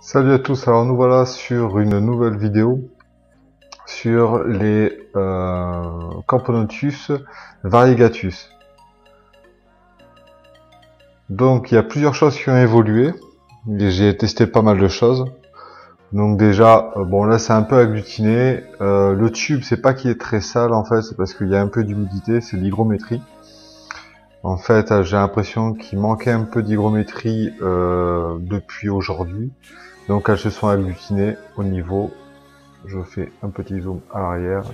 Salut à tous, alors nous voilà sur une nouvelle vidéo sur les Camponotus variegatus. Donc il y a plusieurs choses qui ont évolué, j'ai testé pas mal de choses. Donc déjà, bon là c'est un peu agglutiné, le tube c'est pas qu'il est très sale en fait, c'est parce qu'il y a un peu d'humidité, c'est l'hygrométrie. En fait j'ai l'impression qu'il manquait un peu d'hygrométrie depuis aujourd'hui. Donc elles se sont agglutinées au niveau. Je fais un petit zoom à l'arrière,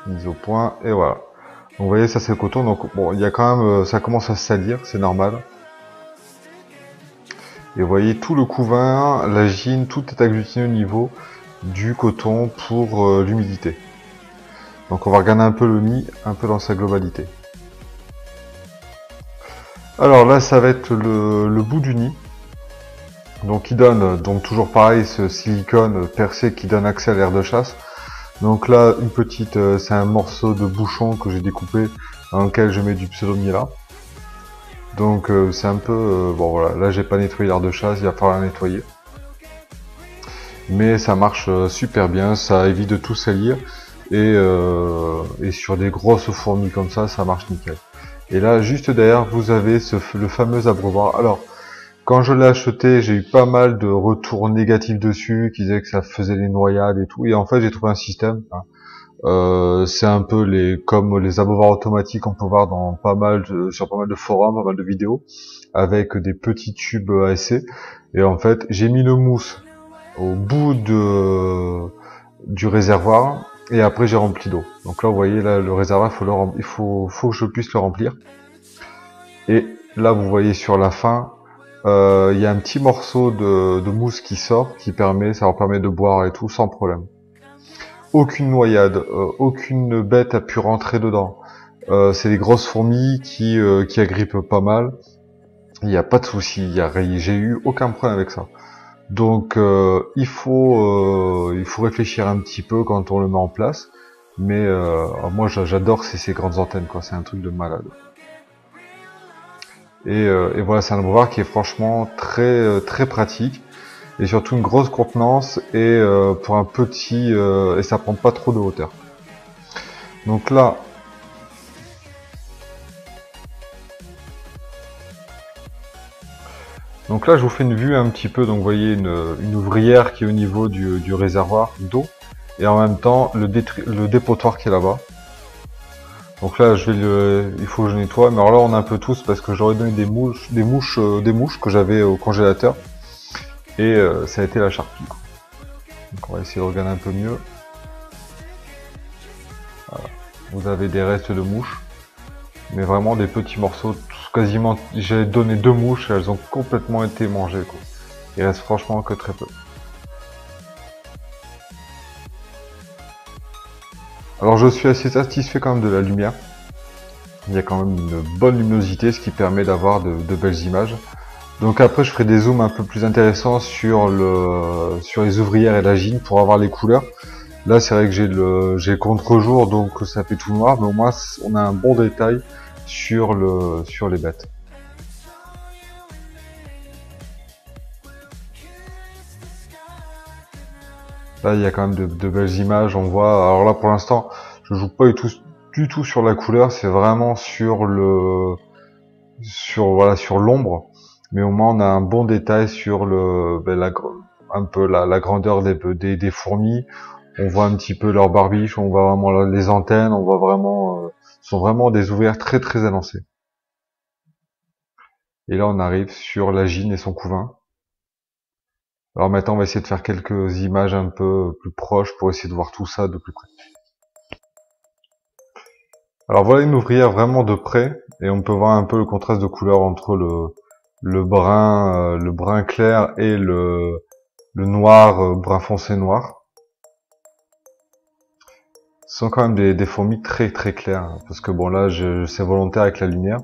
mise au point, et voilà. Donc vous voyez, ça c'est le coton, donc bon, il y a quand même, ça commence à se salir, c'est normal. Et vous voyez, tout le couvain, la gine, tout est agglutiné au niveau du coton pour l'humidité. Donc on va regarder un peu le nid, un peu dans sa globalité. Alors là, ça va être le bout du nid. Donc il donne, donc toujours pareil, ce silicone percé qui donne accès à l'air de chasse. Donc là, une petite, c'est un morceau de bouchon que j'ai découpé dans lequel je mets du pseudomyéla. Donc c'est un peu, bon voilà, là j'ai pas nettoyé l'air de chasse, il va falloir la nettoyer. Mais ça marche super bien, ça évite de tout salir. Et sur des grosses fourmis comme ça marche nickel. Et là, juste derrière, vous avez le fameux abreuvoir. Alors, quand je l'ai acheté, j'ai eu pas mal de retours négatifs dessus, qui disaient que ça faisait les noyades et tout. Et en fait, j'ai trouvé un système. C'est un peu comme les abreuvoirs automatiques qu'on peut voir dans sur pas mal de forums, pas mal de vidéos, avec des petits tubes à essai. Et en fait, j'ai mis le mousse au bout du réservoir, et après j'ai rempli d'eau. Donc là, vous voyez, là, le réservoir, faut que je puisse le remplir. Et là, vous voyez sur la fin, il y a un petit morceau de mousse qui sort, ça leur permet de boire et tout sans problème. Aucune noyade, aucune bête a pu rentrer dedans. C'est des grosses fourmis qui agrippent pas mal. Il n'y a pas de souci, j'ai eu aucun problème avec ça. Donc il faut réfléchir un petit peu quand on le met en place. Mais moi j'adore ces grandes antennes, quoi. C'est un truc de malade. Et voilà, c'est un abreuvoir qui est franchement très pratique. Et surtout une grosse contenance et pour un petit et ça prend pas trop de hauteur. Donc là, je vous fais une vue un petit peu. Donc vous voyez une ouvrière qui est au niveau du réservoir d'eau et en même temps le dépotoir qui est là-bas. Donc là, il faut que je nettoie. Mais alors là, on a un peu tous parce que j'aurais donné des mouches que j'avais au congélateur et ça a été la charpie. Donc on va essayer de regarder un peu mieux. Voilà. Vous avez des restes de mouches, mais vraiment des petits morceaux. Quasiment, j'ai donné 2 mouches et elles ont complètement été mangées, quoi. Il reste franchement que très peu. Alors je suis assez satisfait quand même de la lumière. Il y a quand même une bonne luminosité, ce qui permet d'avoir de belles images. Donc après je ferai des zooms un peu plus intéressants sur les ouvrières et la gine pour avoir les couleurs. Là c'est vrai que j'ai le contre-jour, donc ça fait tout noir, mais au moins on a un bon détail sur les bêtes. Là il y a quand même de belles images, on voit. Alors là pour l'instant je joue pas du tout sur la couleur, c'est vraiment sur l'ombre, mais au moins on a un bon détail sur un peu la grandeur des fourmis. On voit un petit peu leur barbiche, on voit vraiment les antennes, on voit vraiment, sont vraiment des ouvrières très élancées. Et là on arrive sur la gine et son couvain. Alors maintenant on va essayer de faire quelques images un peu plus proches pour essayer de voir tout ça de plus près. Alors voilà une ouvrière vraiment de près, et on peut voir un peu le contraste de couleur entre le brun clair et le noir, brun foncé noir. Ce sont quand même des fourmis très claires, hein, parce que bon là c'est volontaire avec la lumière,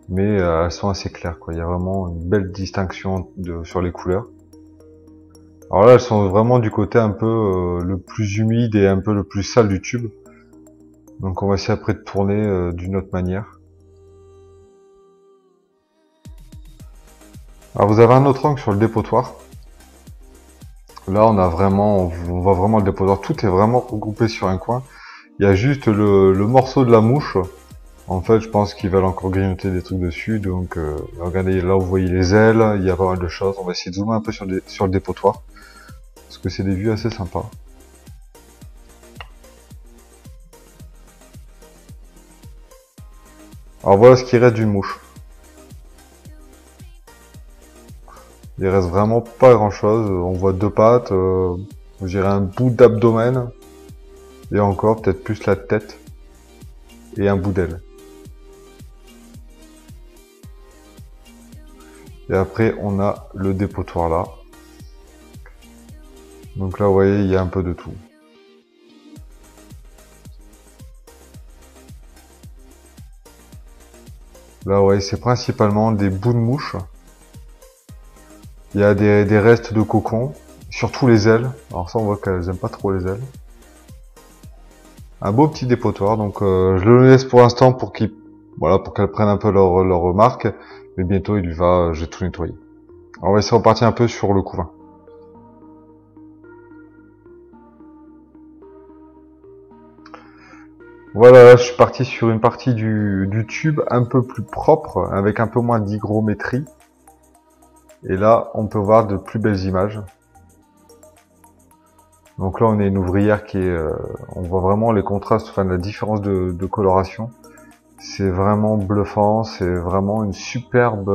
mais elles sont assez claires, quoi. Il y a vraiment une belle distinction sur les couleurs. Alors là elles sont vraiment du côté un peu le plus humide et un peu le plus sale du tube. Donc on va essayer après de tourner d'une autre manière. Alors vous avez un autre angle sur le dépotoir. Là, on voit vraiment le dépotoir. Tout est vraiment regroupé sur un coin. Il y a juste le morceau de la mouche. En fait, je pense qu'ils veulent encore grignoter des trucs dessus. Donc, regardez, là, vous voyez les ailes. Il y a pas mal de choses. On va essayer de zoomer un peu sur le dépotoir. Parce que c'est des vues assez sympas. Alors voilà ce qui reste d'une mouche. Il reste vraiment pas grand chose. On voit deux pattes, je dirais un bout d'abdomen, et encore peut-être plus la tête, et un bout d'aile. Et après on a le dépotoir là. Donc là vous voyez il y a un peu de tout. Là ouais c'est principalement des bouts de mouche. Il y a des restes de cocon, surtout les ailes. Alors ça on voit qu'elles aiment pas trop les ailes. Un beau petit dépotoir, donc je le laisse pour l'instant pour pour qu'elles prennent un peu leur remarque. Mais bientôt je vais tout nettoyer. Alors on va essayer de repartir un peu sur le couvain. Voilà, là, je suis parti sur une partie du tube un peu plus propre, avec un peu moins d'hygrométrie. Et là, on peut voir de plus belles images. Donc là, on est une ouvrière qui est... on voit vraiment les contrastes, enfin la différence de coloration. C'est vraiment bluffant, c'est vraiment une superbe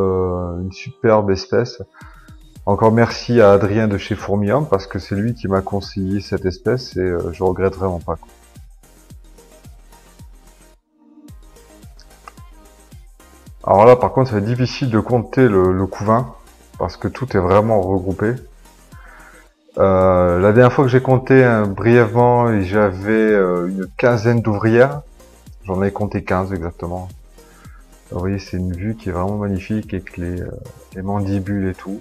espèce. Encore merci à Adrien de chez Fourmium, parce que c'est lui qui m'a conseillé cette espèce, et je regrette vraiment pas, quoi. Alors là, par contre, ça va être difficile de compter le couvain, parce que tout est vraiment regroupé. La dernière fois que j'ai compté brièvement, j'avais une quinzaine d'ouvrières. J'en ai compté 15 exactement. Vous voyez, c'est une vue qui est vraiment magnifique, avec les mandibules et tout.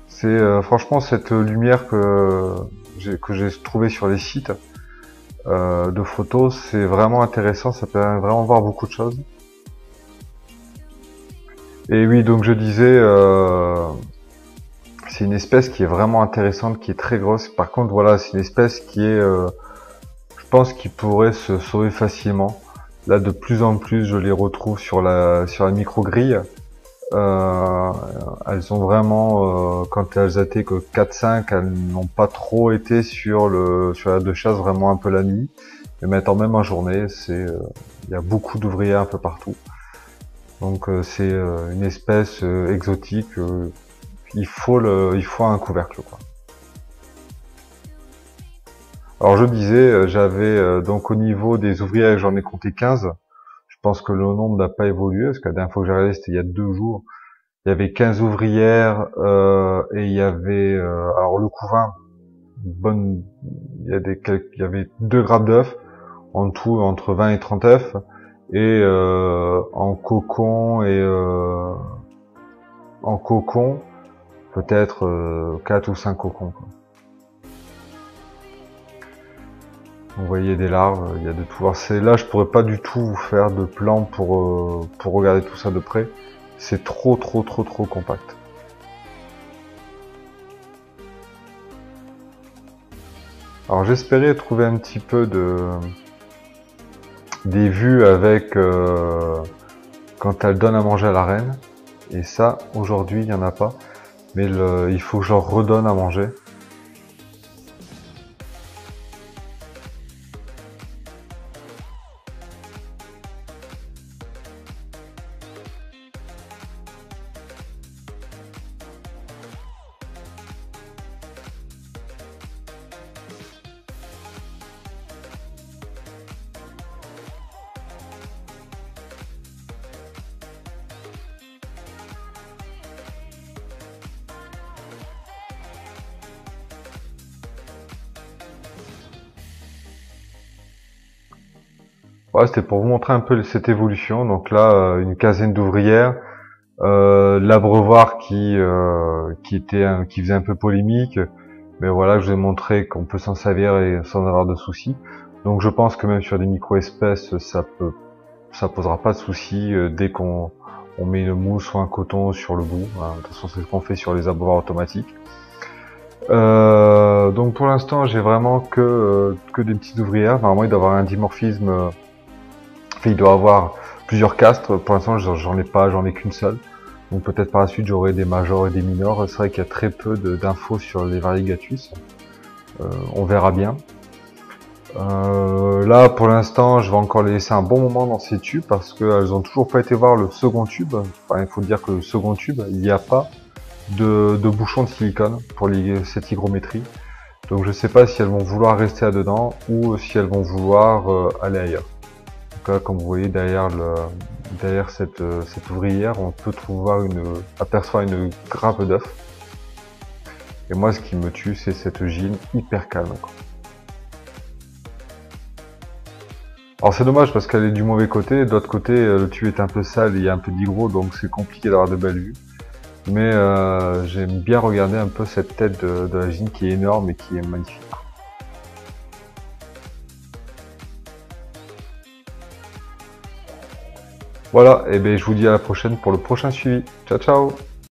C'est franchement cette lumière que j'ai trouvée sur les sites de photos, c'est vraiment intéressant, ça permet vraiment de voir beaucoup de choses. Et oui, donc je disais, c'est une espèce qui est vraiment intéressante, qui est très grosse. Par contre, voilà, c'est une espèce qui est, je pense, qui pourrait se sauver facilement. Là, de plus en plus, je les retrouve sur la micro-grille. Elles ont vraiment, quand elles étaient que 4-5, elles n'ont pas trop été sur la de chasse vraiment un peu la nuit. Mais maintenant, même en journée, il y a beaucoup d'ouvriers un peu partout. Donc c'est une espèce exotique. Il faut un couvercle, quoi. Alors je disais, j'avais donc au niveau des ouvriers, j'en ai compté 15. Je pense que le nombre n'a pas évolué, parce que la dernière fois que j'ai regardé, c'était il y a 2 jours. Il y avait 15 ouvrières, et il y avait alors le couvain, il y avait 2 grappes d'œufs, en tout entre 20 et 30 œufs, et en cocon peut-être 4 ou 5 cocons, quoi. Vous voyez des larves, il y a de tout. Alors là, je pourrais pas du tout vous faire de plan pour regarder tout ça de près. C'est trop compact. Alors j'espérais trouver un petit peu des vues avec quand elle donne à manger à la reine. Et ça, aujourd'hui, il n'y en a pas. Mais il faut que j'en redonne à manger. Ouais, c'était pour vous montrer un peu cette évolution. Donc là, une quinzaine d'ouvrières, l'abreuvoir qui faisait un peu polémique, mais voilà, je vous ai montré qu'on peut s'en servir et sans avoir de soucis. Donc je pense que même sur des micro-espèces, ça posera pas de soucis dès qu'on On met une mousse ou un coton sur le bout. Hein. De toute façon, c'est ce qu'on fait sur les abreuvoirs automatiques. Donc pour l'instant, j'ai vraiment que des petites ouvrières. Normalement, il doit avoir un dimorphisme. Enfin, il doit avoir plusieurs castres. Pour l'instant, j'en ai pas, j'en ai qu'une seule. Donc peut-être par la suite, j'aurai des majors et des minors. C'est vrai qu'il y a très peu d'infos sur les variegatus. On verra bien. Là, pour l'instant, je vais encore les laisser un bon moment dans ces tubes parce qu'elles ont toujours pas été voir le second tube. Enfin, il faut dire que le second tube, il n'y a pas de bouchon de silicone pour cette hygrométrie. Donc je sais pas si elles vont vouloir rester là-dedans ou si elles vont vouloir aller ailleurs. Donc là, comme vous voyez derrière cette ouvrière, on peut apercevoir une grappe d'œufs. Et moi, ce qui me tue, c'est cette gine hyper calme, quoi. Alors c'est dommage parce qu'elle est du mauvais côté, de l'autre côté le tube est un peu sale, il y a un peu d'hygro donc c'est compliqué d'avoir de belles vues. Mais j'aime bien regarder un peu cette tête de la gine qui est énorme et qui est magnifique. Voilà, et bien je vous dis à la prochaine pour le prochain suivi. Ciao ciao!